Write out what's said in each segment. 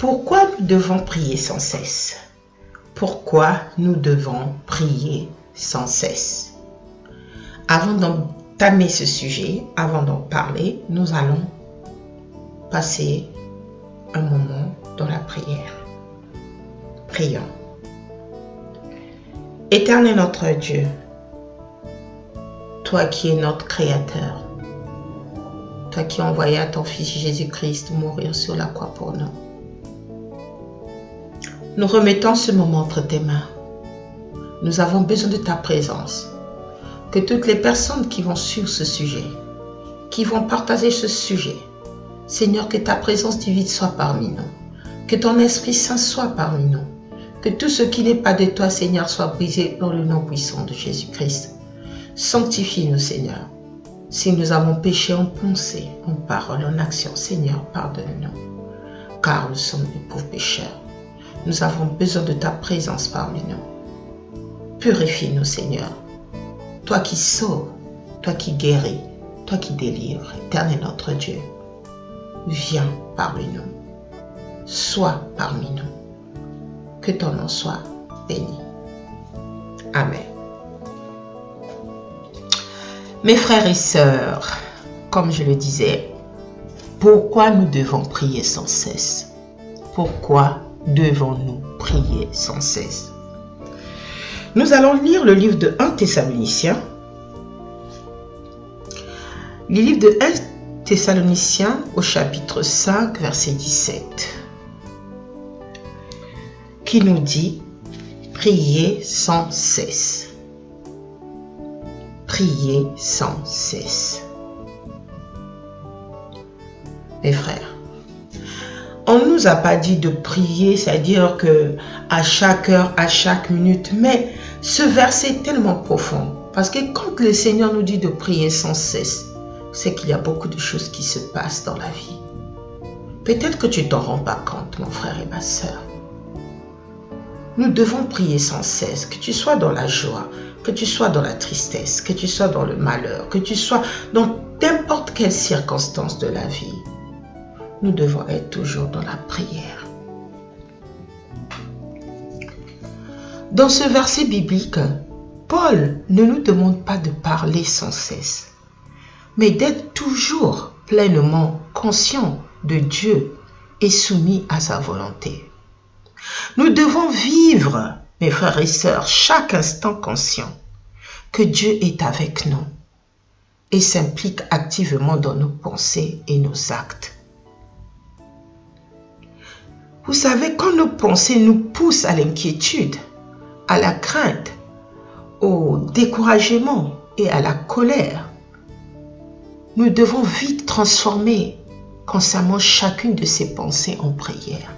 Pourquoi nous devons prier sans cesse? Pourquoi nous devons prier sans cesse? Avant d'entamer ce sujet, avant d'en parler, nous allons passer un moment dans la prière. Prions. Éternel notre Dieu, toi qui es notre Créateur, toi qui as envoyé ton Fils Jésus-Christ mourir sur la croix pour nous, nous remettons ce moment entre tes mains. Nous avons besoin de ta présence. Que toutes les personnes qui vont suivre ce sujet, qui vont partager ce sujet, Seigneur, que ta présence divine soit parmi nous. Que ton Esprit Saint soit parmi nous. Que tout ce qui n'est pas de toi, Seigneur, soit brisé dans le nom puissant de Jésus-Christ. Sanctifie-nous, Seigneur. Si nous avons péché en pensée, en parole, en action, Seigneur, pardonne-nous. Car nous sommes des pauvres pécheurs. Nous avons besoin de ta présence parmi nous. Purifie-nous, Seigneur. Toi qui sauves, toi qui guéris, toi qui délivres, éternel notre Dieu. Viens parmi nous. Sois parmi nous. Que ton nom soit béni. Amen. Mes frères et sœurs, comme je le disais, pourquoi nous devons prier sans cesse? Pourquoi devons-nous prier sans cesse? Nous allons lire le livre de 1 Thessaloniciens. Le livre de 1 Thessaloniciens au chapitre 5, verset 17, qui nous dit « Priez sans cesse ». Priez sans cesse. Mes frères, on ne nous a pas dit de prier, c'est-à-dire que à chaque heure, à chaque minute, mais ce verset est tellement profond, parce que quand le Seigneur nous dit de prier sans cesse, c'est qu'il y a beaucoup de choses qui se passent dans la vie. Peut-être que tu t'en rends pas compte, mon frère et ma sœur. Nous devons prier sans cesse, que tu sois dans la joie, que tu sois dans la tristesse, que tu sois dans le malheur, que tu sois dans n'importe quelle circonstance de la vie. Nous devons être toujours dans la prière. Dans ce verset biblique, Paul ne nous demande pas de parler sans cesse, mais d'être toujours pleinement conscient de Dieu et soumis à sa volonté. Nous devons vivre, mes frères et sœurs, chaque instant conscient que Dieu est avec nous et s'implique activement dans nos pensées et nos actes. Vous savez, quand nos pensées nous poussent à l'inquiétude, à la crainte, au découragement et à la colère, nous devons vite transformer constamment chacune de ces pensées en prière.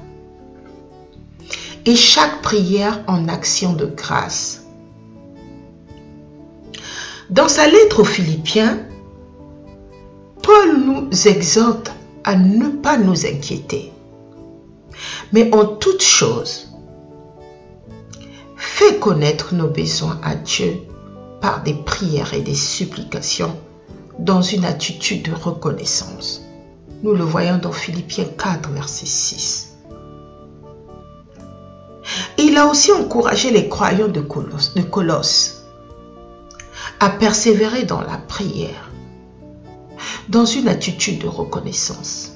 Et chaque prière en action de grâce. Dans sa lettre aux Philippiens, Paul nous exhorte à ne pas nous inquiéter, mais en toute chose, fais connaître nos besoins à Dieu par des prières et des supplications dans une attitude de reconnaissance. Nous le voyons dans Philippiens 4, verset 6. Il a aussi encouragé les croyants de Colosse à persévérer dans la prière, dans une attitude de reconnaissance,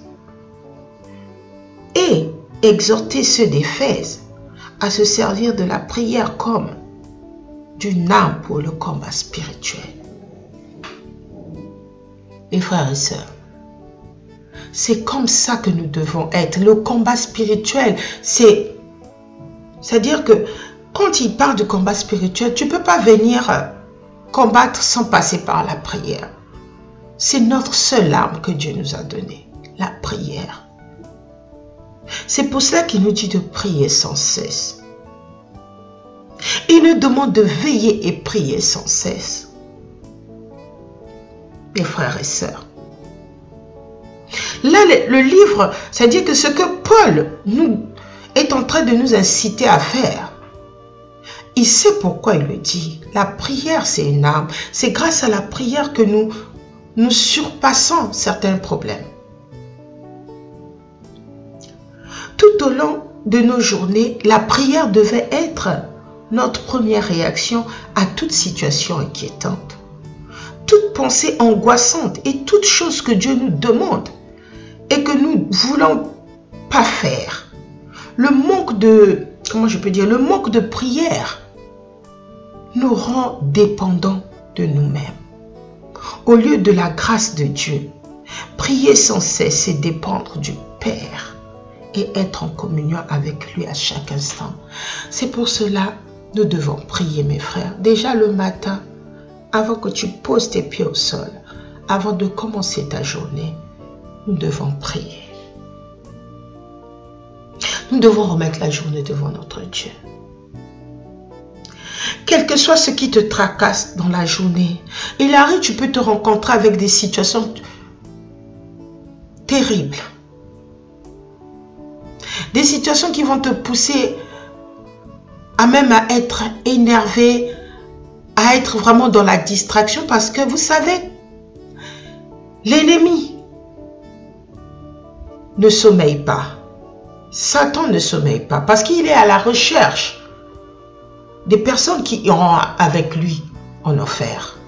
et exhorter ceux d'Éphèse à se servir de la prière comme d'une arme pour le combat spirituel. Mes frères et sœurs, c'est comme ça que nous devons être. Le combat spirituel, c'est-à-dire que quand il parle de combat spirituel, tu ne peux pas venir combattre sans passer par la prière. C'est notre seule arme que Dieu nous a donnée, la prière. C'est pour cela qu'il nous dit de prier sans cesse. Il nous demande de veiller et prier sans cesse. Mes frères et sœurs, là, le livre, c'est-à-dire que ce que Paul est en train de nous inciter à faire, il sait pourquoi il le dit. La prière, c'est une arme. C'est grâce à la prière que nous surpassons certains problèmes. Tout au long de nos journées, la prière devait être notre première réaction à toute situation inquiétante. Toute pensée angoissante et toute chose que Dieu nous demande et que nous ne voulons pas faire. Le manque de, le manque de prière nous rend dépendants de nous-mêmes. Au lieu de la grâce de Dieu, prier sans cesse et dépendre du Père et être en communion avec lui à chaque instant. C'est pour cela que nous devons prier, mes frères. Déjà le matin, avant que tu poses tes pieds au sol, avant de commencer ta journée, nous devons prier. Nous devons remettre la journée devant notre Dieu. Quel que soit ce qui te tracasse dans la journée, il arrive, tu peux te rencontrer avec des situations terribles. Des situations qui vont te pousser à même à être énervé, à être vraiment dans la distraction parce que vous savez, l'ennemi ne sommeille pas. Satan ne sommeille pas parce qu'il est à la recherche des personnes qui iront avec lui en enfer.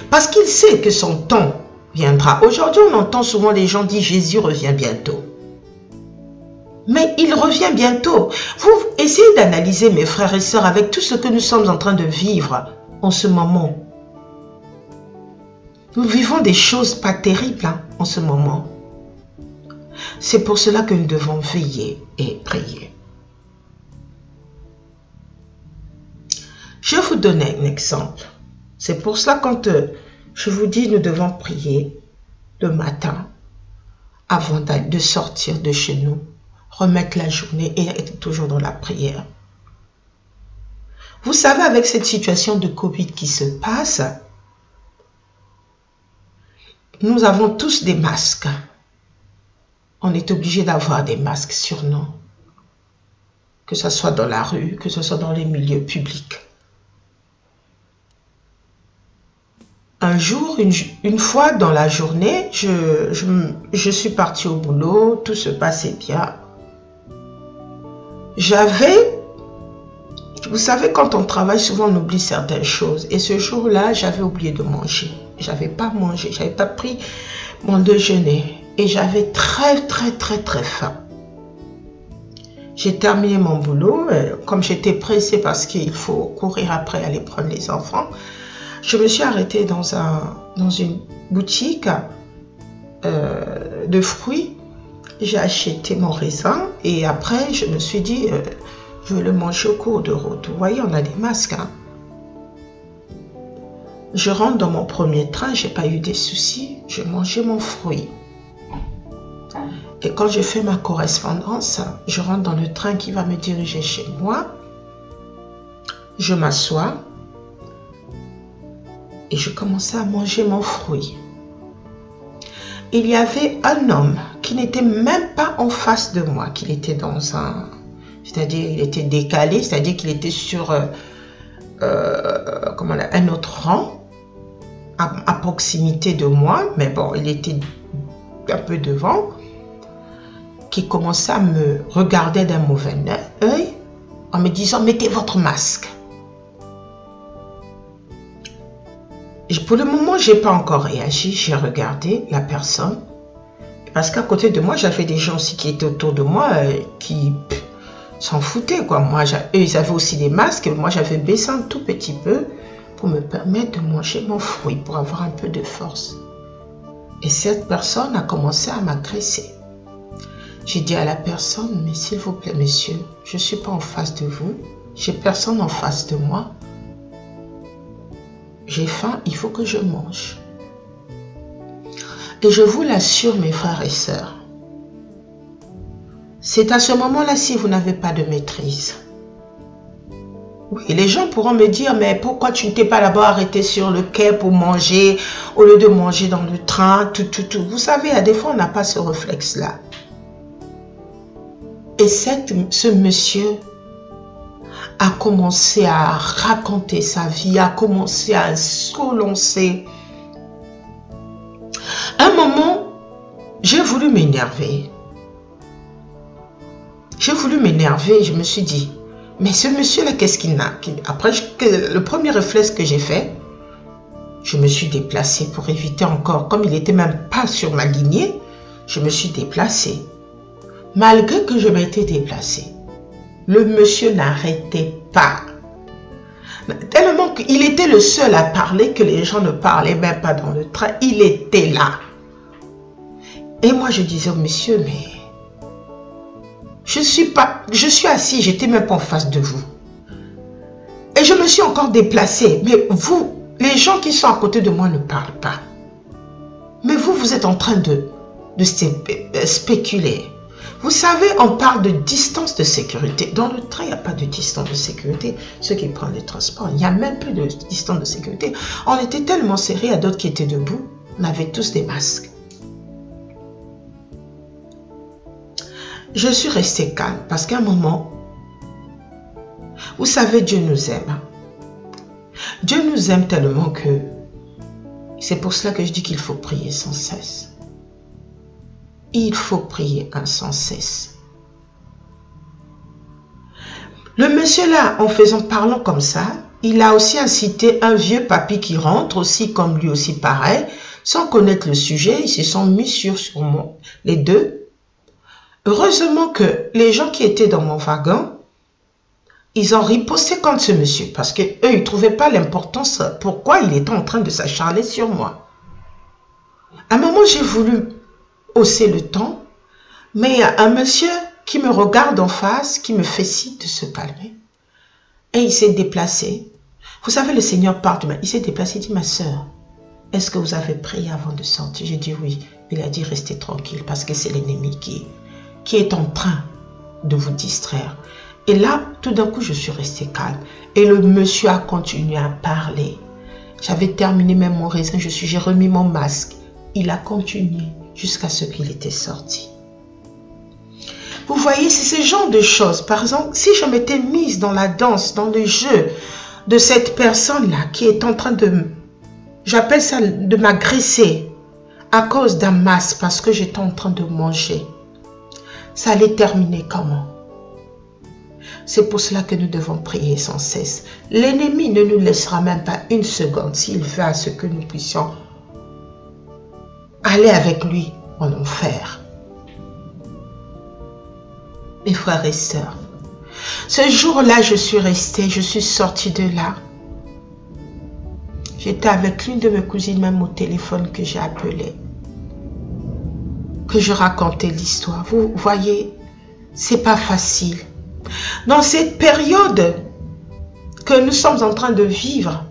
Parce qu'il sait que son temps viendra. Aujourd'hui, on entend souvent les gens dire Jésus revient bientôt. Mais il revient bientôt. Vous essayez d'analyser, mes frères et sœurs, avec tout ce que nous sommes en train de vivre en ce moment. Nous vivons des choses pas terribles en ce moment. C'est pour cela que nous devons veiller et prier. Je vais vous donner un exemple. C'est pour cela quand je vous dis nous devons prier le matin avant de sortir de chez nous, remettre la journée et être toujours dans la prière. Vous savez, avec cette situation de Covid qui se passe, nous avons tous des masques. On est obligé d'avoir des masques sur nous, que ce soit dans la rue, que ce soit dans les milieux publics. Un jour, une fois dans la journée, je suis partie au boulot, tout se passait bien. Vous savez, quand on travaille, souvent on oublie certaines choses. Et ce jour-là, j'avais oublié de manger. Je n'avais pas mangé, je n'avais pas pris mon déjeuner. Et j'avais très faim. J'ai terminé mon boulot. Comme j'étais pressée parce qu'il faut courir après aller prendre les enfants, je me suis arrêtée dans une boutique de fruits. J'ai acheté mon raisin et après je me suis dit, je vais le manger au cours de route. Vous voyez, on a des masques. Je rentre dans mon premier train, je n'ai pas eu des soucis. Je mangeais mon fruit. Et quand je fais ma correspondance, je rentre dans le train qui va me diriger chez moi. Je m'assois. Et je commençais à manger mon fruit. Il y avait un homme qui n'était même pas en face de moi, qu'il était dans un... C'est-à-dire, il était décalé, c'est-à-dire qu'il était sur un autre rang, à proximité de moi, mais bon, il était un peu devant, qui commençait à me regarder d'un mauvais œil, en me disant, mettez votre masque. Pour le moment, je n'ai pas encore réagi. J'ai regardé la personne. Parce qu'à côté de moi, j'avais des gens aussi qui étaient autour de moi qui s'en foutaient, quoi. Moi, eux, ils avaient aussi des masques. Moi, j'avais baissé un tout petit peu pour me permettre de manger mon fruit, pour avoir un peu de force. Et cette personne a commencé à m'agresser. J'ai dit à la personne, mais s'il vous plaît, monsieur, je ne suis pas en face de vous. J'ai personne en face de moi. J'ai faim, il faut que je mange. Et je vous l'assure, mes frères et sœurs, c'est à ce moment-là si vous n'avez pas de maîtrise. Oui, les gens pourront me dire, mais pourquoi tu ne t'es pas d'abord arrêté sur le quai pour manger, au lieu de manger dans le train, tout. Vous savez, à des fois, on n'a pas ce réflexe-là. Et ce monsieur a commencé à raconter sa vie, a commencé à s'élancer. À un moment, j'ai voulu m'énerver. J'ai voulu m'énerver, je me suis dit, mais ce monsieur-là, qu'est-ce qu'il a? Après, le premier réflexe que j'ai fait, je me suis déplacée pour éviter encore, comme il n'était même pas sur ma lignée, je me suis déplacée. Malgré que je m'étais déplacée, le monsieur n'arrêtait pas. Tellement qu'il était le seul à parler que les gens ne parlaient même pas dans le train. Il était là. Et moi, je disais au monsieur, mais je suis assis, j'étais même pas en face de vous. Et je me suis encore déplacée. Mais vous, les gens qui sont à côté de moi ne parlent pas. Mais vous, vous êtes en train de spéculer. Vous savez, on parle de distance de sécurité. Dans le train, il n'y a pas de distance de sécurité. Ceux qui prennent les transports, il n'y a même plus de distance de sécurité. On était tellement serrés, à d'autres qui étaient debout. On avait tous des masques. Je suis restée calme parce qu'à un moment, vous savez, Dieu nous aime. Dieu nous aime tellement que c'est pour cela que je dis qu'il faut prier sans cesse. Il faut prier sans cesse. Le monsieur là, parlant comme ça, il a aussi incité un vieux papy qui rentre aussi comme lui aussi pareil, sans connaître le sujet. Ils se sont mis sur moi, les deux. Heureusement que les gens qui étaient dans mon wagon, ils ont riposté contre ce monsieur parce qu'eux, ils ne trouvaient pas l'importance pourquoi il était en train de s'acharner sur moi. À un moment, j'ai voulu hausser le ton, mais il y a un monsieur qui me regarde en face, qui me fait signe de se calmer. Et il s'est déplacé. Vous savez, le Seigneur parle de moi. Il s'est déplacé, il dit, ma soeur, est-ce que vous avez prié avant de sortir? J'ai dit oui. Il a dit, restez tranquille parce que c'est l'ennemi qui est en train de vous distraire. Et là, tout d'un coup, je suis restée calme. Et le monsieur a continué à parler. J'avais terminé même mon raisin, j'ai remis mon masque. Il a continué jusqu'à ce qu'il était sorti. Vous voyez, c'est ce genre de choses. Par exemple, si je m'étais mise dans la danse, dans le jeu de cette personne-là qui est en train de, j'appelle ça de m'agresser à cause d'un masque parce que j'étais en train de manger, ça allait terminer comment? C'est pour cela que nous devons prier sans cesse. L'ennemi ne nous laissera même pas une seconde s'il veut à ce que nous puissions aller avec lui en enfer. Mes frères et sœurs, ce jour-là, je suis restée, je suis sortie de là. J'étais avec l'une de mes cousines, même au téléphone que j'ai appelé, que je racontais l'histoire. Vous voyez, c'est pas facile. Dans cette période que nous sommes en train de vivre,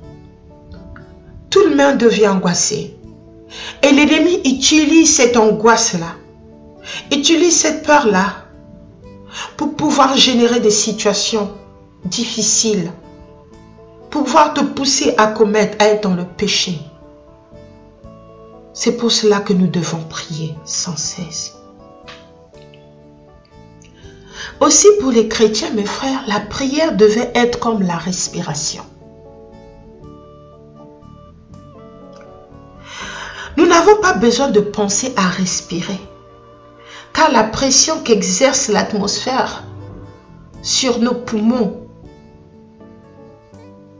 tout le monde devient angoissé. Et l'ennemi utilise cette angoisse-là, utilise cette peur-là pour pouvoir générer des situations difficiles, pour pouvoir te pousser à commettre, à être dans le péché. C'est pour cela que nous devons prier sans cesse. Aussi pour les chrétiens, mes frères, la prière devait être comme la respiration. Nous n'avons pas besoin de penser à respirer, car la pression qu'exerce l'atmosphère sur nos poumons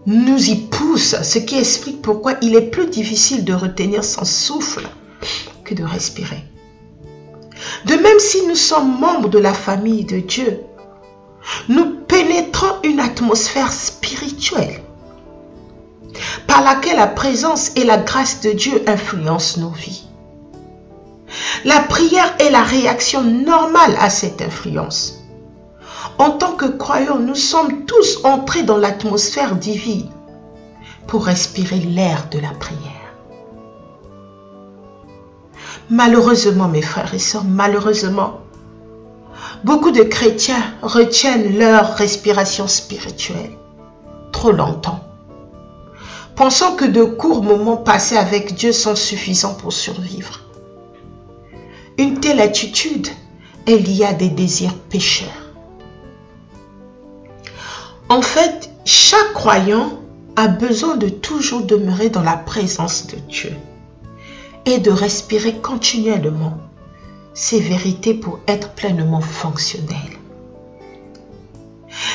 nous y pousse, ce qui explique pourquoi il est plus difficile de retenir son souffle que de respirer. De même, si nous sommes membres de la famille de Dieu, nous pénétrons une atmosphère spirituelle par laquelle la présence et la grâce de Dieu influencent nos vies. La prière est la réaction normale à cette influence. En tant que croyants, nous sommes tous entrés dans l'atmosphère divine pour respirer l'air de la prière. Malheureusement, mes frères et sœurs, malheureusement, beaucoup de chrétiens retiennent leur respiration spirituelle trop longtemps, pensant que de courts moments passés avec Dieu sont suffisants pour survivre. Une telle attitude est liée à des désirs pécheurs. En fait, chaque croyant a besoin de toujours demeurer dans la présence de Dieu et de respirer continuellement ces vérités pour être pleinement fonctionnel.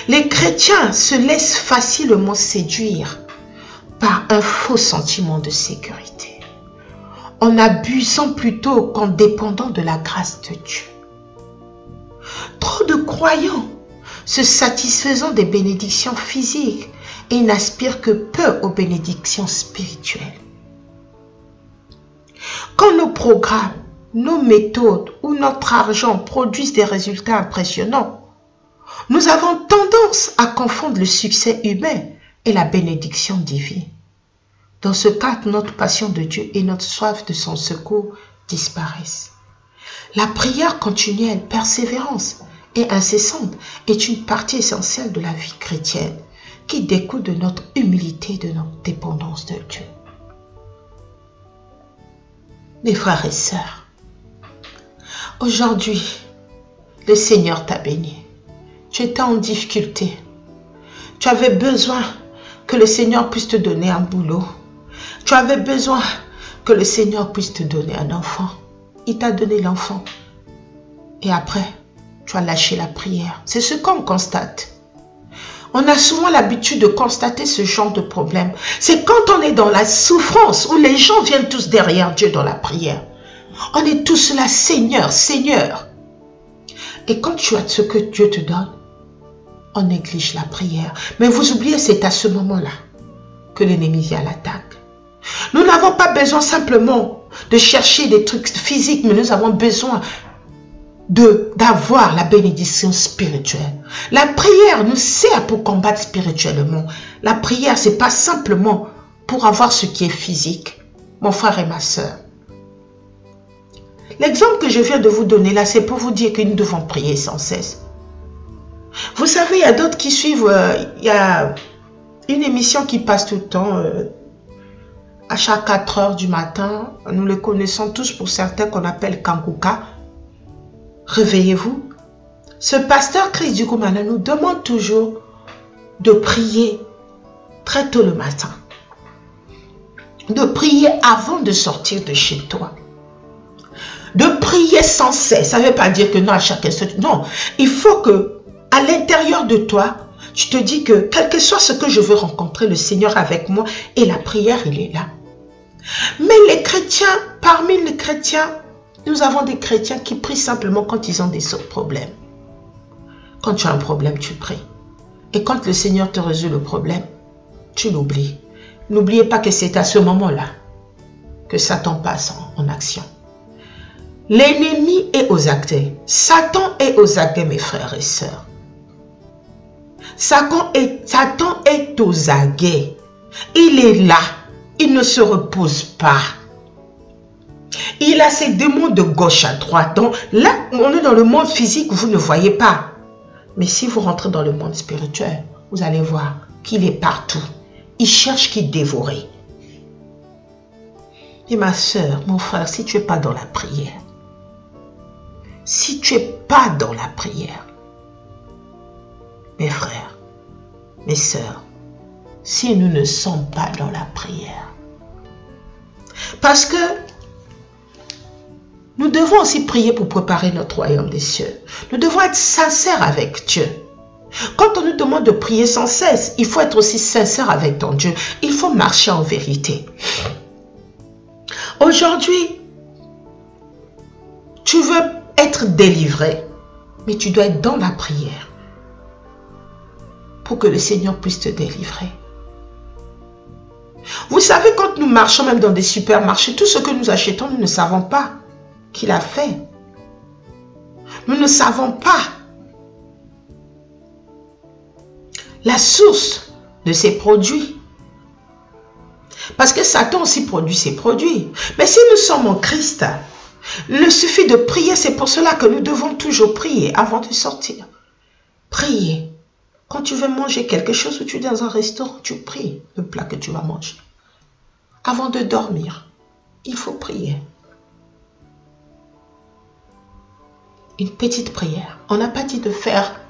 Les chrétiens se laissent facilement séduire par un faux sentiment de sécurité, en abusant plutôt qu'en dépendant de la grâce de Dieu. Trop de croyants se satisfaisant des bénédictions physiques et n'aspirent que peu aux bénédictions spirituelles. Quand nos programmes, nos méthodes ou notre argent produisent des résultats impressionnants, nous avons tendance à confondre le succès humain et la bénédiction divine. Dans ce cas, notre passion de Dieu et notre soif de son secours disparaissent. La prière continuelle, persévérance et incessante est une partie essentielle de la vie chrétienne qui découle de notre humilité et de notre dépendance de Dieu. Mes frères et sœurs, aujourd'hui, le Seigneur t'a béni. Tu étais en difficulté. Tu avais besoin que le Seigneur puisse te donner un boulot. Tu avais besoin que le Seigneur puisse te donner un enfant. Il t'a donné l'enfant. Et après, tu as lâché la prière. C'est ce qu'on constate. On a souvent l'habitude de constater ce genre de problème. C'est quand on est dans la souffrance où les gens viennent tous derrière Dieu dans la prière. On est tous là, Seigneur, Seigneur. Et quand tu as ce que Dieu te donne, on néglige la prière. Mais vous oubliez, c'est à ce moment-là que l'ennemi vient à l'attaque. Nous n'avons pas besoin simplement de chercher des trucs physiques, mais nous avons besoin d'avoir la bénédiction spirituelle. La prière nous sert pour combattre spirituellement. La prière, ce n'est pas simplement pour avoir ce qui est physique. Mon frère et ma soeur. L'exemple que je viens de vous donner là, c'est pour vous dire que nous devons prier sans cesse. Vous savez, il y a d'autres qui suivent, il y a une émission qui passe tout le temps, à chaque 4 heures du matin. Nous le connaissons tous pour certains qu'on appelle Kankuka. Réveillez-vous. Ce pasteur Chris Dukumana nous demande toujours de prier très tôt le matin. De prier avant de sortir de chez toi. De prier sans cesse. Ça ne veut pas dire que non, à chaque instant. Non, il faut que à l'intérieur de toi, tu te dis que quel que soit ce que je veux rencontrer, le Seigneur avec moi et la prière, il est là. Mais les chrétiens, parmi les chrétiens, nous avons des chrétiens qui prient simplement quand ils ont des problèmes. Quand tu as un problème, tu pries. Et quand le Seigneur te résout le problème, tu l'oublies. N'oubliez pas que c'est à ce moment-là que Satan passe en action. L'ennemi est aux aguets. Satan est aux aguets, mes frères et sœurs. Satan est aux aguets. Il est là. Il ne se repose pas. Il a ses démons de gauche à droite. Donc là, on est dans le monde physique, vous ne voyez pas. Mais si vous rentrez dans le monde spirituel, vous allez voir qu'il est partout. Il cherche qui dévorer. Et ma soeur, mon frère, si tu n'es pas dans la prière, si tu n'es pas dans la prière, mes frères, mes sœurs, si nous ne sommes pas dans la prière, parce que nous devons aussi prier pour préparer notre royaume des cieux. Nous devons être sincères avec Dieu. Quand on nous demande de prier sans cesse, il faut être aussi sincère avec ton Dieu. Il faut marcher en vérité. Aujourd'hui, tu veux être délivré, mais tu dois être dans la prière pour que le Seigneur puisse te délivrer. Vous savez, quand nous marchons même dans des supermarchés, tout ce que nous achetons, nous ne savons pas qu'il a fait. Nous ne savons pas la source de ces produits. Parce que Satan aussi produit ses produits. Mais si nous sommes en Christ, il suffit de prier. C'est pour cela que nous devons toujours prier avant de sortir. Prier. Quand tu veux manger quelque chose ou tu es dans un restaurant, tu pries le plat que tu vas manger. Avant de dormir, il faut prier. Une petite prière. On n'a pas dit de faire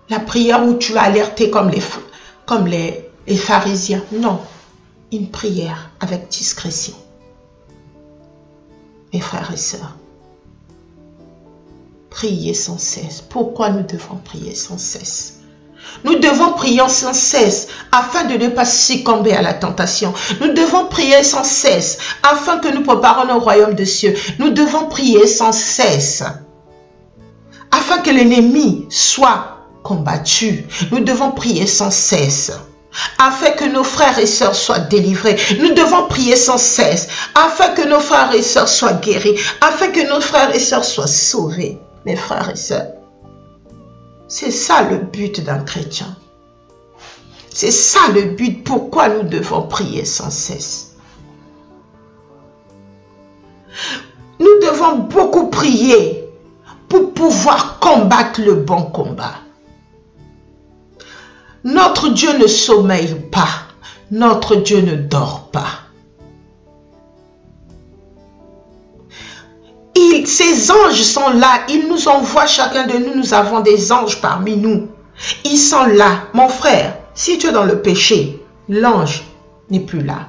la prière où tu vas alerter comme les pharisiens. Non. Une prière avec discrétion. Mes frères et sœurs, priez sans cesse. Pourquoi nous devons prier sans cesse? Nous devons prier sans cesse afin de ne pas succomber à la tentation. Nous devons prier sans cesse afin que nous préparions le royaume des cieux. Nous devons prier sans cesse afin que l'ennemi soit combattu. Nous devons prier sans cesse afin que nos frères et sœurs soient délivrés. Nous devons prier sans cesse afin que nos frères et sœurs soient guéris, afin que nos frères et sœurs soient sauvés. Mes frères et sœurs, c'est ça le but d'un chrétien. C'est ça le but pourquoi nous devons prier sans cesse. Nous devons beaucoup prier pour pouvoir combattre le bon combat. Notre Dieu ne sommeille pas. Notre Dieu ne dort pas. Ces anges sont là. Ils nous envoient, chacun de nous. Nous avons des anges parmi nous. Ils sont là. Mon frère, si tu es dans le péché, l'ange n'est plus là.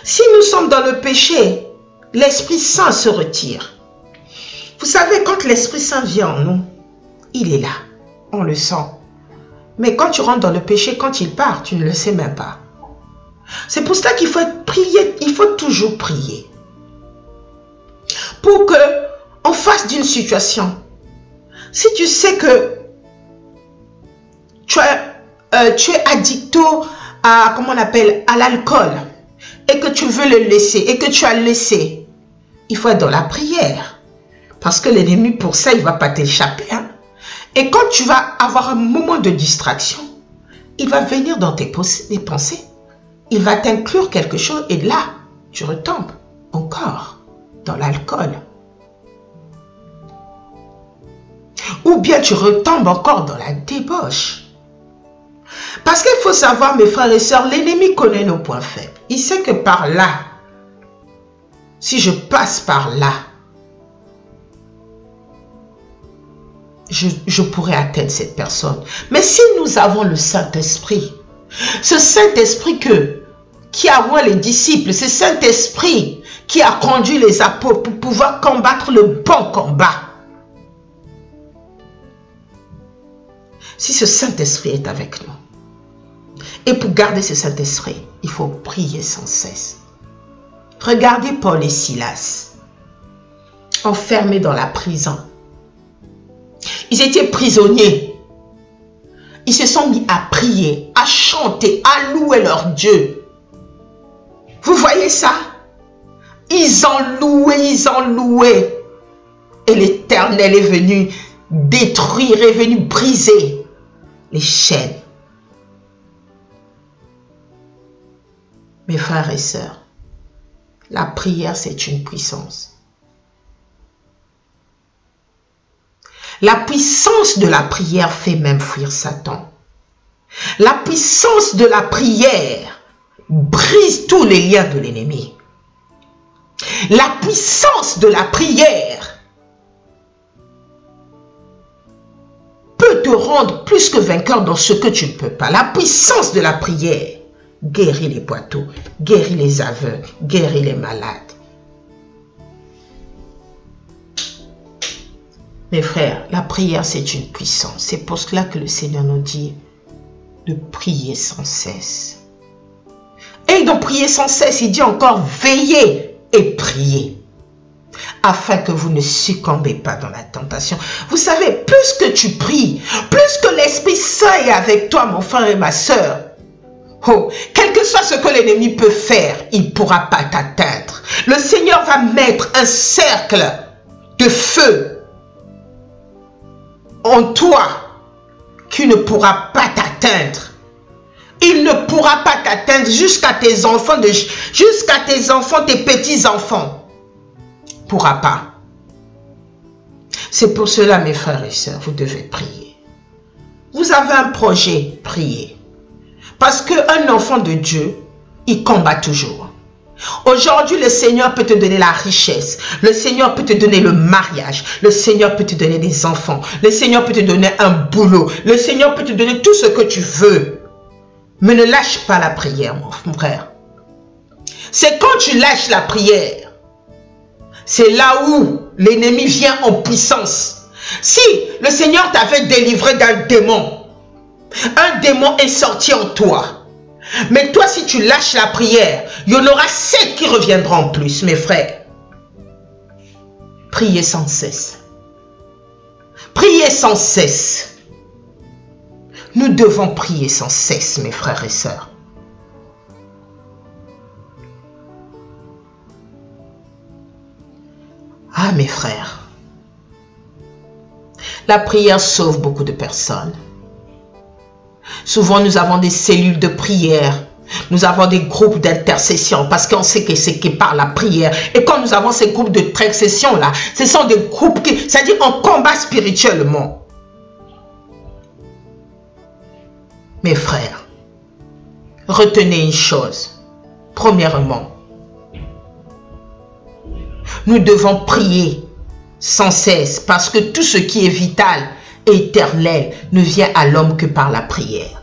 Si nous sommes dans le péché, l'Esprit Saint se retire. Vous savez, quand l'Esprit Saint vient en nous, il est là. On le sent. Mais quand tu rentres dans le péché, quand il part, tu ne le sais même pas. C'est pour cela qu'il faut prier, il faut toujours prier. Pour que, en face d'une situation, si tu sais que tu es addicto à, comment on appelle, à l'alcool, et que tu veux le laisser, et que tu as laissé, il faut être dans la prière. Parce que l'ennemi, pour ça, il ne va pas t'échapper. Hein? Et quand tu vas avoir un moment de distraction, il va venir dans tes pensées. Il va t'inclure quelque chose et là, tu retombes encore dans l'alcool. Ou bien tu retombes encore dans la débauche. Parce qu'il faut savoir, mes frères et sœurs, l'ennemi connaît nos points faibles. Il sait que par là, si je passe par là, je pourrais atteindre cette personne. Mais si nous avons le Saint-Esprit, ce Saint-Esprit qui a oint les disciples, ce Saint-Esprit qui a conduit les apôtres pour pouvoir combattre le bon combat. Si ce Saint-Esprit est avec nous, et pour garder ce Saint-Esprit, il faut prier sans cesse. Regardez Paul et Silas, enfermés dans la prison. Ils étaient prisonniers. Ils se sont mis à prier, à chanter, à louer leur Dieu. Vous voyez ça? Ils ont loué. Et l'Éternel est venu détruire, est venu briser les chaînes. Mes frères et sœurs, la prière, c'est une puissance. La puissance de la prière fait même fuir Satan. La puissance de la prière brise tous les liens de l'ennemi. La puissance de la prière peut te rendre plus que vainqueur dans ce que tu ne peux pas. La puissance de la prière guérit les boiteux, guérit les aveugles, guérit les malades. Mes frères, la prière c'est une puissance. C'est pour cela que le Seigneur nous dit de prier sans cesse. Et de prier sans cesse, il dit encore veillez et priez. Afin que vous ne succombez pas dans la tentation. Vous savez, plus que tu pries, plus que l'Esprit Saint est avec toi, mon frère et ma soeur. Oh, quel que soit ce que l'ennemi peut faire, il ne pourra pas t'atteindre. Le Seigneur va mettre un cercle de feu en toi qui ne pourra pas t'atteindre. Il ne pourra pas t'atteindre jusqu'à tes enfants, tes petits-enfants. Il ne pourra pas. C'est pour cela, mes frères et sœurs, vous devez prier. Vous avez un projet, priez. Parce qu'un enfant de Dieu, il combat toujours. Aujourd'hui, le Seigneur peut te donner la richesse. Le Seigneur peut te donner le mariage. Le Seigneur peut te donner des enfants. Le Seigneur peut te donner un boulot. Le Seigneur peut te donner tout ce que tu veux. Mais ne lâche pas la prière, mon frère. C'est quand tu lâches la prière, c'est là où l'ennemi vient en puissance. Si le Seigneur t'avait délivré d'un démon, un démon est sorti en toi. Mais toi, si tu lâches la prière, il y en aura 7 qui reviendront en plus, mes frères. Priez sans cesse. Priez sans cesse. Nous devons prier sans cesse, mes frères et sœurs. Ah, mes frères, la prière sauve beaucoup de personnes. Souvent, nous avons des cellules de prière. Nous avons des groupes d'intercession parce qu'on sait que c'est qui par la prière. Et quand nous avons ces groupes d'intercession-là, ce sont des groupes qui, c'est-à-dire on combat spirituellement. Mes frères, retenez une chose. Premièrement, nous devons prier sans cesse parce que tout ce qui est vital et éternel ne vient à l'homme que par la prière.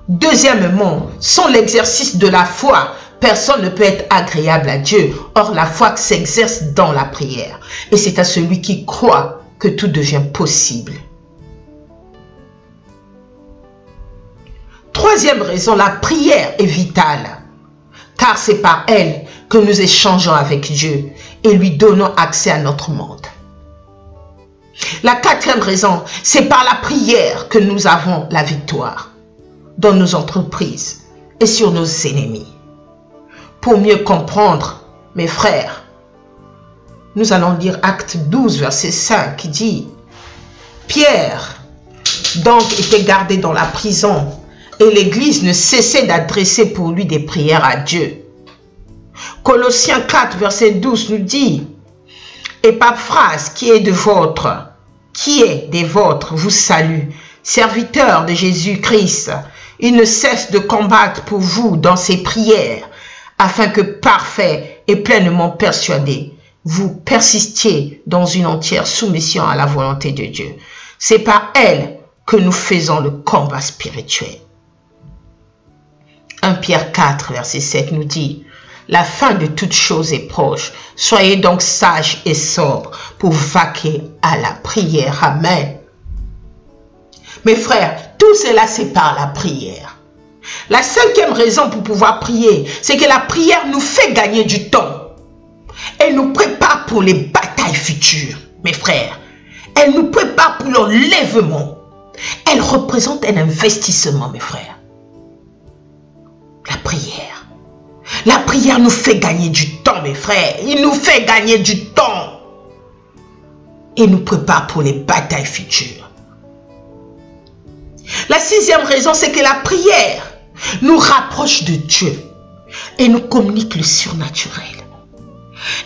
Deuxièmement, sans l'exercice de la foi, personne ne peut être agréable à Dieu. Or, la foi s'exerce dans la prière. Et c'est à celui qui croit que tout devient possible. Troisième raison, la prière est vitale. Car c'est par elle que nous échangeons avec Dieu et lui donnons accès à notre monde. La quatrième raison, c'est par la prière que nous avons la victoire dans nos entreprises et sur nos ennemis. Pour mieux comprendre, mes frères, nous allons lire Acte 12, verset 5 qui dit « Pierre donc était gardé dans la prison et l'Église ne cessait d'adresser pour lui des prières à Dieu. » Colossiens 4, verset 12 nous dit « Épaphras qui est des vôtres, vous salue, serviteur de Jésus-Christ. Il ne cesse de combattre pour vous dans ses prières, afin que parfait et pleinement persuadé, vous persistiez dans une entière soumission à la volonté de Dieu. C'est par elle que nous faisons le combat spirituel. » 1 Pierre 4, verset 7 nous dit « La fin de toute chose est proche. Soyez donc sages et sobres pour vaquer à la prière. » Amen. Mes frères, tout cela c'est par la prière. La cinquième raison pour pouvoir prier, c'est que la prière nous fait gagner du temps. Elle nous prépare pour les batailles futures, mes frères. Elle nous prépare pour l'enlèvement. Elle représente un investissement, mes frères. La prière. La prière nous fait gagner du temps, mes frères. Il nous fait gagner du temps. Et nous prépare pour les batailles futures. La sixième raison, c'est que la prière nous rapproche de Dieu et nous communique le surnaturel.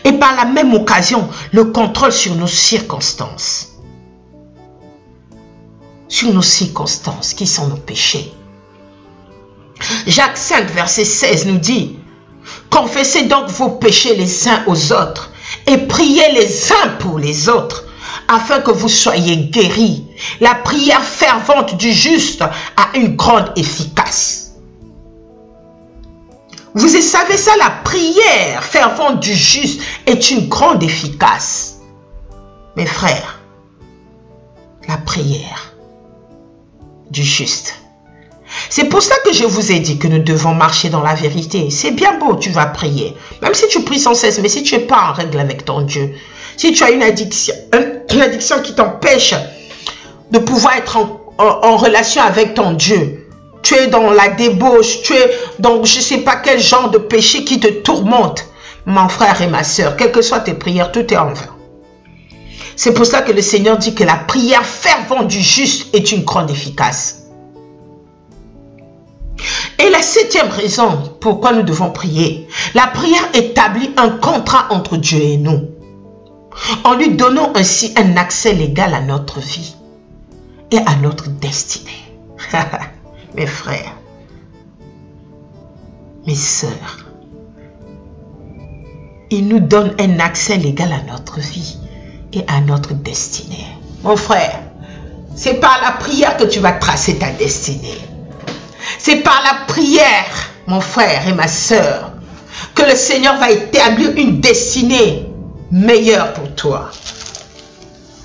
Et par la même occasion, le contrôle sur nos circonstances. Sur nos circonstances qui sont nos péchés. Jacques 5, verset 16 nous dit « Confessez donc vos péchés les uns aux autres et priez les uns pour les autres, afin que vous soyez guéris. La prière fervente du juste a une grande efficace. » Vous savez ça, la prière fervente du juste est une grande efficace. Mes frères, la prière du juste. C'est pour ça que je vous ai dit que nous devons marcher dans la vérité. C'est bien beau, tu vas prier. Même si tu pries sans cesse, mais si tu n'es pas en règle avec ton Dieu, si tu as une addiction qui t'empêche de pouvoir être en relation avec ton Dieu, tu es dans la débauche, tu es dans je ne sais pas quel genre de péché qui te tourmente, mon frère et ma soeur, quelles que soient tes prières, tout est en vain. C'est pour ça que le Seigneur dit que la prière fervente du juste est une grande efficace. Et la septième raison pourquoi nous devons prier, la prière établit un contrat entre Dieu et nous, en lui donnant ainsi un accès légal à notre vie et à notre destinée. Mes frères, mes sœurs, il nous donne un accès légal à notre vie et à notre destinée. Mon frère, c'est par la prière que tu vas tracer ta destinée. C'est par la prière, mon frère et ma sœur, que le Seigneur va établir une destinée meilleure pour toi.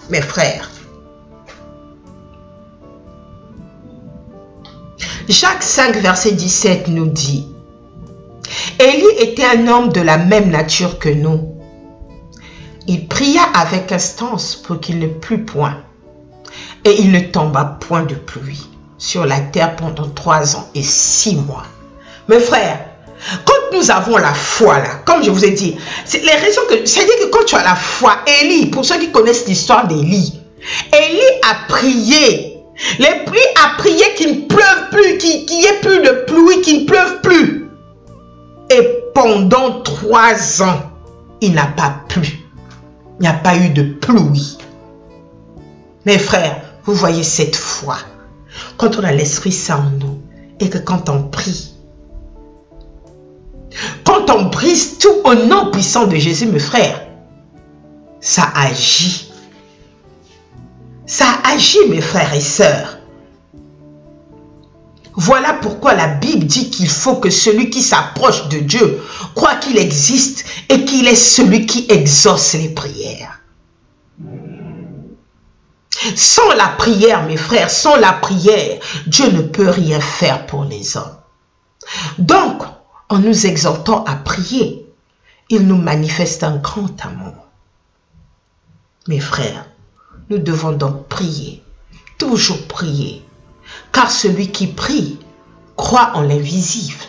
mes frères. Jacques 5, verset 17 nous dit, Élie était un homme de la même nature que nous. Il pria avec instance pour qu'il ne plût point, et il ne tomba point de pluie sur la terre pendant 3 ans et 6 mois. Mes frères, quand nous avons la foi là, comme je vous ai dit, c'est les raisons que, c'est-à-dire que quand tu as la foi, Élie, pour ceux qui connaissent l'histoire d'Élie, Élie a prié, les pluies a prié qu'il ne pleuve plus, qu'il n'y ait plus de pluie, qu'il ne pleuve plus. Et pendant 3 ans, il n'a pas plu. Il n'y a pas eu de pluie. Mes frères, vous voyez cette foi. Quand on a l'Esprit Saint en nous et que quand on prie, quand on brise tout au nom puissant de Jésus, mes frères, ça agit. Ça agit, mes frères et sœurs. Voilà pourquoi la Bible dit qu'il faut que celui qui s'approche de Dieu croit qu'il existe et qu'il est celui qui exauce les prières. Sans la prière, mes frères, sans la prière, Dieu ne peut rien faire pour les hommes. Donc, en nous exhortant à prier, il nous manifeste un grand amour. Mes frères, nous devons donc prier, toujours prier, car celui qui prie croit en l'invisible,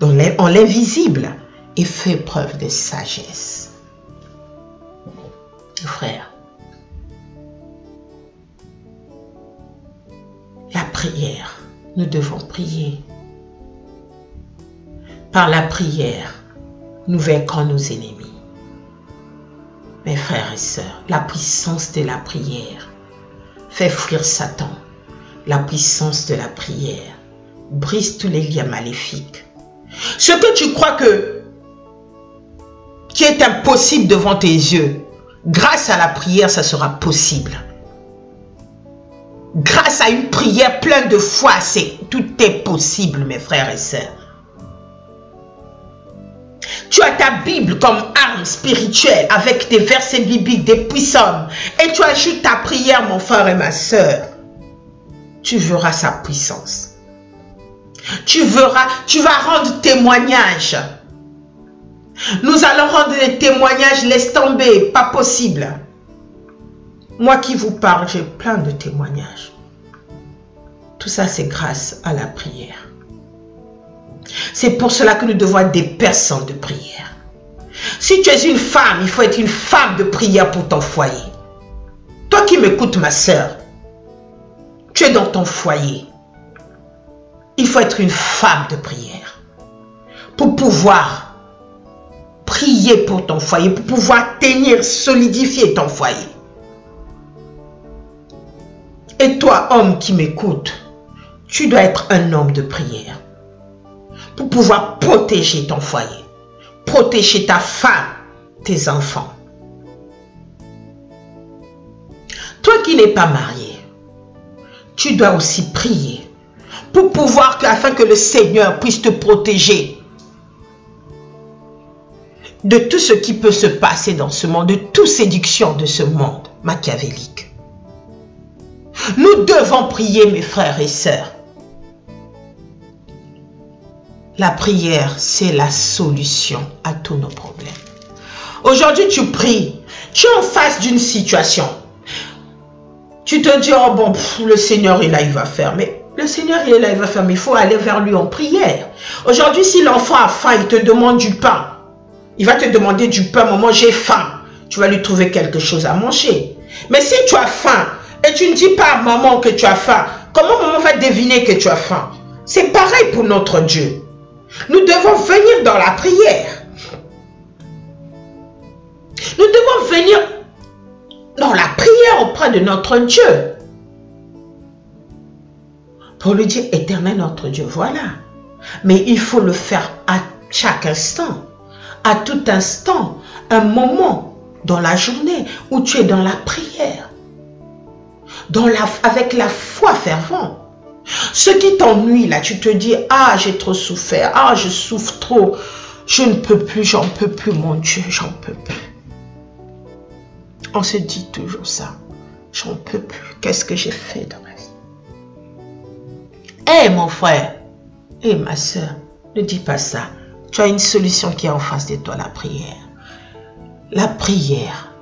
en l'invisible et fait preuve de sagesse. Mes frères, la prière, nous devons prier. Par la prière, nous vaincrons nos ennemis. Mes frères et sœurs, la puissance de la prière fait fuir Satan. La puissance de la prière brise tous les liens maléfiques. Ce que tu crois qui est impossible devant tes yeux, grâce à la prière, ça sera possible. Grâce à une prière pleine de foi, tout est possible, mes frères et sœurs. Tu as ta Bible comme arme spirituelle avec des versets bibliques, des puissances. Et tu ajoutes ta prière, mon frère et ma sœur. Tu verras sa puissance. Tu vas rendre témoignage. Nous allons rendre des témoignages, laisse tomber, pas possible. Moi qui vous parle, j'ai plein de témoignages. Tout ça, c'est grâce à la prière. C'est pour cela que nous devons être des personnes de prière. Si tu es une femme, il faut être une femme de prière pour ton foyer. Toi qui m'écoutes, ma soeur, tu es dans ton foyer. Il faut être une femme de prière pour pouvoir prier pour ton foyer, pour pouvoir tenir, solidifier ton foyer. Et toi, homme qui m'écoute, tu dois être un homme de prière pour pouvoir protéger ton foyer, protéger ta femme, tes enfants. Toi qui n'es pas marié, tu dois aussi prier pour pouvoir, afin que le Seigneur puisse te protéger de tout ce qui peut se passer dans ce monde, de toute séduction de ce monde machiavélique. Nous devons prier, mes frères et sœurs. La prière, c'est la solution à tous nos problèmes. Aujourd'hui, tu pries, tu es en face d'une situation. Tu te dis, oh bon, le Seigneur est là, il va faire. Mais le Seigneur il est là, il va faire, mais il faut aller vers lui en prière. Aujourd'hui, si l'enfant a faim, il te demande du pain. Il va te demander du pain, maman, j'ai faim. Tu vas lui trouver quelque chose à manger. Mais si tu as faim, et tu ne dis pas à maman que tu as faim, comment maman va deviner que tu as faim? C'est pareil pour notre Dieu. Nous devons venir dans la prière. Nous devons venir dans la prière auprès de notre Dieu. Pour lui dire, éternel notre Dieu, voilà. Mais il faut le faire à chaque instant. À tout instant. Un moment dans la journée où tu es dans la prière. Avec la foi fervente. Ce qui t'ennuie là, tu te dis, ah j'ai trop souffert, ah je souffre trop, je ne peux plus, j'en peux plus mon Dieu, j'en peux plus. On se dit toujours ça. J'en peux plus. Qu'est-ce que j'ai fait dans ma vie? Hé, mon frère, hé, ma soeur, ne dis pas ça. Tu as une solution qui est en face de toi, la prière. La prière.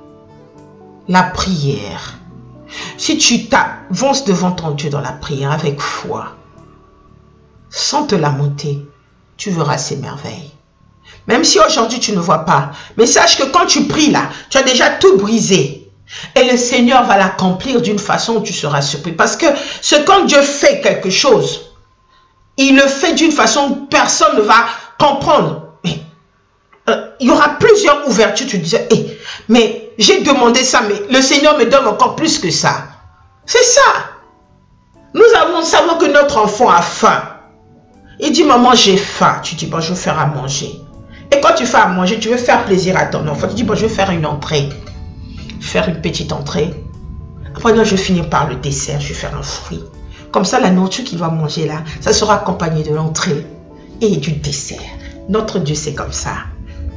La prière. Si tu t'avances devant ton Dieu dans la prière avec foi, sans te lamenter, tu verras ses merveilles. Même si aujourd'hui tu ne vois pas, mais sache que quand tu pries là, tu as déjà tout brisé. Et le Seigneur va l'accomplir d'une façon où tu seras surpris. Parce que quand Dieu fait quelque chose, il le fait d'une façon où personne ne va comprendre. Mais, il y aura plusieurs ouvertures. Tu disais, hey, mais j'ai demandé ça, mais le Seigneur me donne encore plus que ça. C'est ça. Nous savons que notre enfant a faim. Il dit, maman, j'ai faim. Tu dis, bon, je vais faire à manger. Et quand tu fais à manger, tu veux faire plaisir à ton enfant. Tu dis, bon, je vais faire une entrée. Faire une petite entrée. Après, non, je vais finir par le dessert. Je vais faire un fruit. Comme ça, la nourriture qu'il va manger là, ça sera accompagné de l'entrée et du dessert. Notre Dieu, c'est comme ça.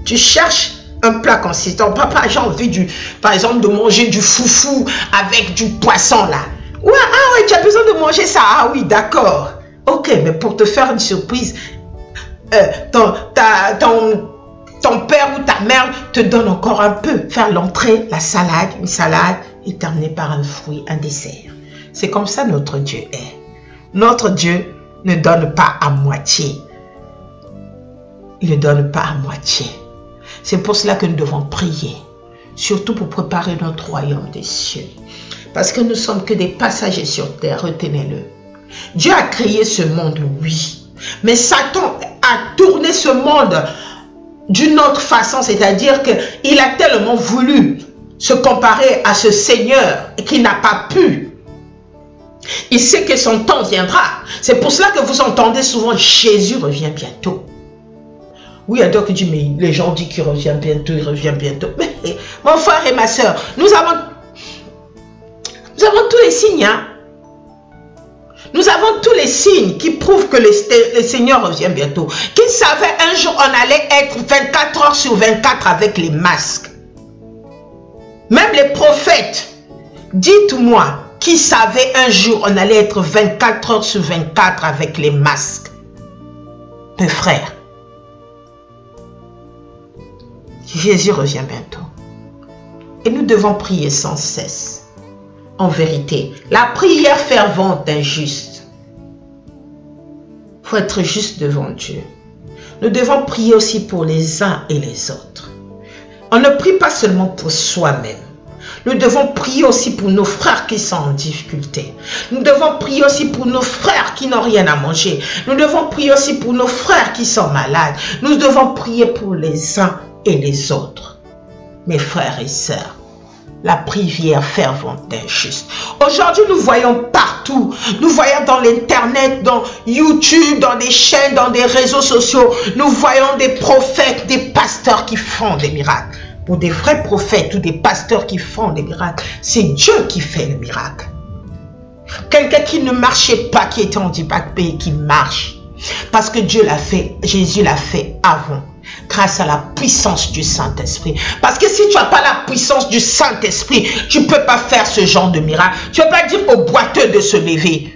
Tu cherches un plat consistant. Papa, j'ai envie, par exemple, de manger du foufou avec du poisson là. Ouais, ah ouais, tu as besoin de manger ça. Ah oui, d'accord. Ok, mais pour te faire une surprise, ton père ou ta mère te donne encore un peu. Faire l'entrée, la salade, une salade, et terminer par un fruit, un dessert. C'est comme ça notre Dieu est. Notre Dieu ne donne pas à moitié. Il ne donne pas à moitié. C'est pour cela que nous devons prier. Surtout pour préparer notre royaume des cieux. Parce que nous ne sommes que des passagers sur terre, retenez-le. Dieu a créé ce monde, oui. Mais Satan a tourné ce monde d'une autre façon. C'est-à-dire qu'il a tellement voulu se comparer à ce Seigneur qu'il n'a pas pu. Il sait que son temps viendra. C'est pour cela que vous entendez souvent Jésus revient bientôt. Oui, il y a d'autres qui disent, mais les gens disent qu'il revient bientôt, il revient bientôt. Mais mon frère et ma soeur, nous avons tous les signes. Hein? Nous avons tous les signes qui prouvent que le Seigneur revient bientôt. Qui savait un jour on allait être 24 heures sur 24 avec les masques. Même les prophètes, dites-moi, qui savait un jour on allait être 24 heures sur 24 avec les masques? Mes frères, Jésus revient bientôt. Et nous devons prier sans cesse. En vérité, la prière fervente d'un juste. Il faut être juste devant Dieu. Nous devons prier aussi pour les uns et les autres. On ne prie pas seulement pour soi-même. Nous devons prier aussi pour nos frères qui sont en difficulté. Nous devons prier aussi pour nos frères qui n'ont rien à manger. Nous devons prier aussi pour nos frères qui sont malades. Nous devons prier pour les uns et les autres. Mes frères et sœurs, la prière fervente d'un juste. Aujourd'hui, nous voyons partout. Nous voyons dans l'internet, dans YouTube, dans des chaînes, dans des réseaux sociaux. Nous voyons des prophètes, des pasteurs qui font des miracles. Ou des vrais prophètes ou des pasteurs qui font des miracles. C'est Dieu qui fait le miracle. Quelqu'un qui ne marchait pas, qui était handicapé et qui marche. Parce que Dieu l'a fait, Jésus l'a fait avant. Grâce à la puissance du Saint-Esprit. Parce que si tu n'as pas la puissance du Saint-Esprit, tu ne peux pas faire ce genre de miracle. Tu ne peux pas dire au boiteux de se lever.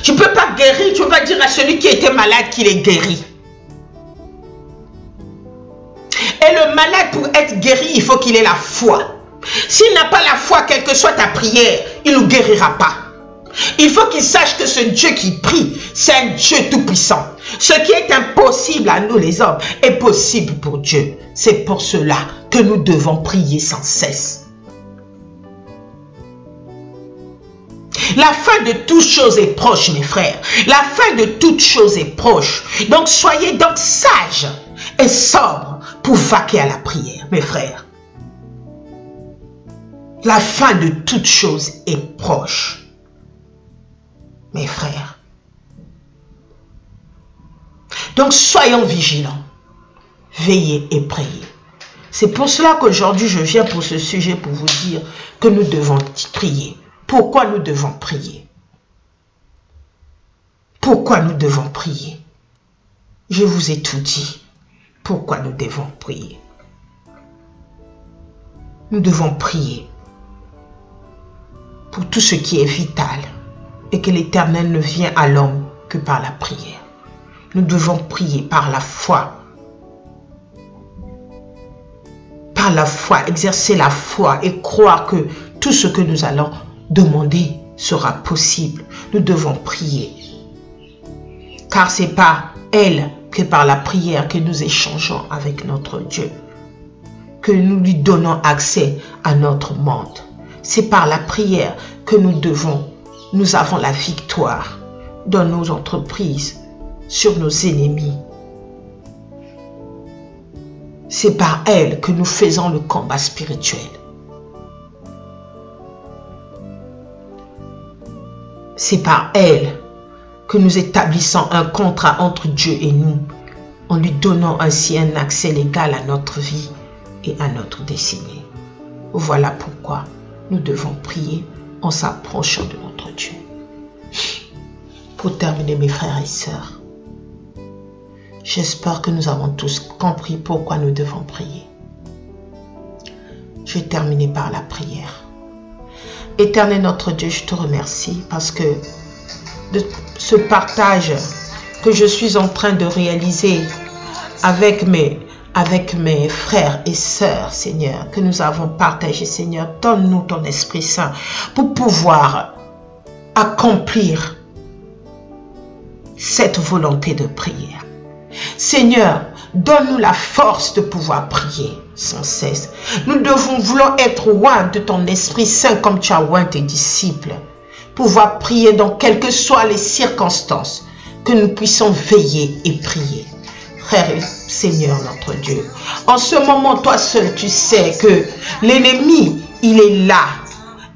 Tu ne peux pas guérir, tu ne peux pas dire à celui qui était malade qu'il est guéri. Et le malade, pour être guéri, il faut qu'il ait la foi. S'il n'a pas la foi, quelle que soit ta prière, il ne guérira pas. Il faut qu'il sache que ce Dieu qui prie, c'est un Dieu tout-puissant. Ce qui est impossible à nous les hommes est possible pour Dieu. C'est pour cela que nous devons prier sans cesse. La fin de toute chose est proche, mes frères. La fin de toute chose est proche. Donc soyez donc sages et sobres pour vaquer à la prière, mes frères. La fin de toute chose est proche. Mes frères. Donc soyons vigilants, veillez et priez. C'est pour cela qu'aujourd'hui je viens pour ce sujet pour vous dire que nous devons prier. Pourquoi nous devons prier? Pourquoi nous devons prier? Je vous ai tout dit. Pourquoi nous devons prier? Nous devons prier pour tout ce qui est vital et que l'Éternel ne vient à l'homme que par la prière. Nous devons prier par la foi. Par la foi, exercer la foi et croire que tout ce que nous allons demander sera possible. Nous devons prier. Car c'est par elle que par la prière que nous échangeons avec notre Dieu. Que nous lui donnons accès à notre monde. C'est par la prière que nous avons la victoire dans nos entreprises, sur nos ennemis. C'est par elle que nous faisons le combat spirituel. C'est par elle que nous établissons un contrat entre Dieu et nous, en lui donnant ainsi un accès légal à notre vie et à notre destinée. Voilà pourquoi nous devons prier en s'approchant de notre Dieu. Pour terminer, mes frères et sœurs, j'espère que nous avons tous compris pourquoi nous devons prier. Je vais terminer par la prière. Éternel notre Dieu, je te remercie parce que de ce partage que je suis en train de réaliser avec mes frères et sœurs, Seigneur, que nous avons partagé, Seigneur, donne-nous ton Esprit Saint pour pouvoir accomplir cette volonté de prière. Seigneur, donne-nous la force de pouvoir prier sans cesse. Nous voulons être oints de ton Esprit Saint comme tu as oint tes disciples. Pouvoir prier dans quelles que soient les circonstances, que nous puissions veiller et prier. Frère et Seigneur notre Dieu, en ce moment, toi seul, tu sais que l'ennemi, il est là.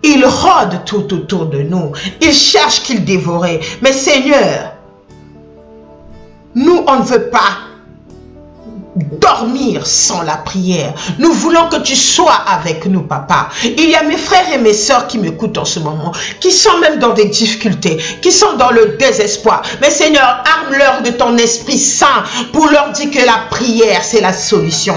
Il rôde tout autour de nous. Il cherche qu'il dévorait. Mais Seigneur, nous, on ne veut pas dormir sans la prière. Nous voulons que tu sois avec nous, Papa. Il y a mes frères et mes sœurs qui m'écoutent en ce moment, qui sont même dans des difficultés, qui sont dans le désespoir. Mais Seigneur, arme-leur de ton Esprit Saint pour leur dire que la prière, c'est la solution.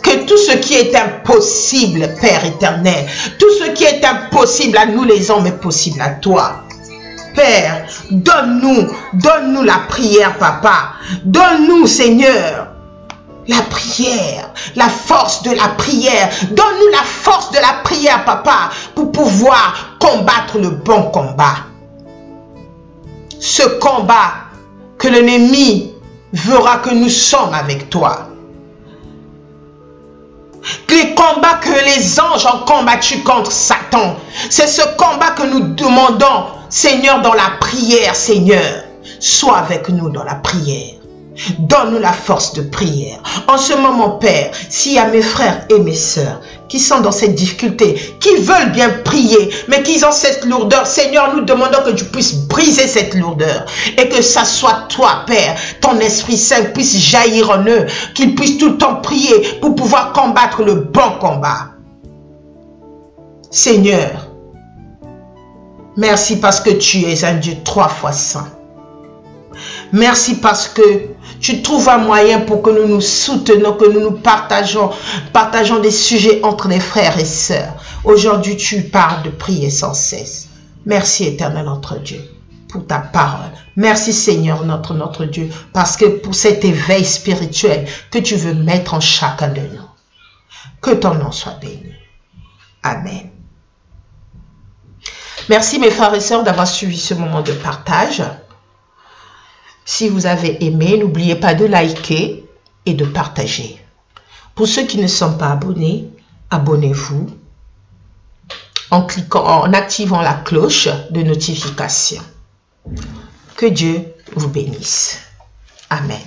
Que tout ce qui est impossible, Père éternel, tout ce qui est impossible à nous les hommes est possible à toi. Père, donne-nous la prière, Papa. Donne-nous, Seigneur, la prière, la force de la prière. Donne-nous la force de la prière, Papa, pour pouvoir combattre le bon combat. Ce combat que l'ennemi verra que nous sommes avec toi. Les combats que les anges ont combattus contre Satan, c'est ce combat que nous demandons, Seigneur, dans la prière, Seigneur. Sois avec nous dans la prière. Donne-nous la force de prière. En ce moment, Père, s'il y a mes frères et mes sœurs qui sont dans cette difficulté, qui veulent bien prier, mais qui ont cette lourdeur, Seigneur, nous demandons que tu puisses briser cette lourdeur et que ça soit toi, Père, ton Esprit Saint puisse jaillir en eux, qu'ils puissent tout le temps prier pour pouvoir combattre le bon combat. Seigneur, merci parce que tu es un Dieu 3 fois saint. Merci parce que tu trouves un moyen pour que nous nous soutenons, que nous nous partageons des sujets entre les frères et sœurs. Aujourd'hui, tu parles de prier sans cesse. Merci, éternel notre Dieu, pour ta parole. Merci, Seigneur, notre Dieu, parce que pour cet éveil spirituel que tu veux mettre en chacun de nous. Que ton nom soit béni. Amen. Merci, mes frères et sœurs, d'avoir suivi ce moment de partage. Si vous avez aimé, n'oubliez pas de liker et de partager. Pour ceux qui ne sont pas abonnés, abonnez-vous en activant la cloche de notification. Que Dieu vous bénisse. Amen.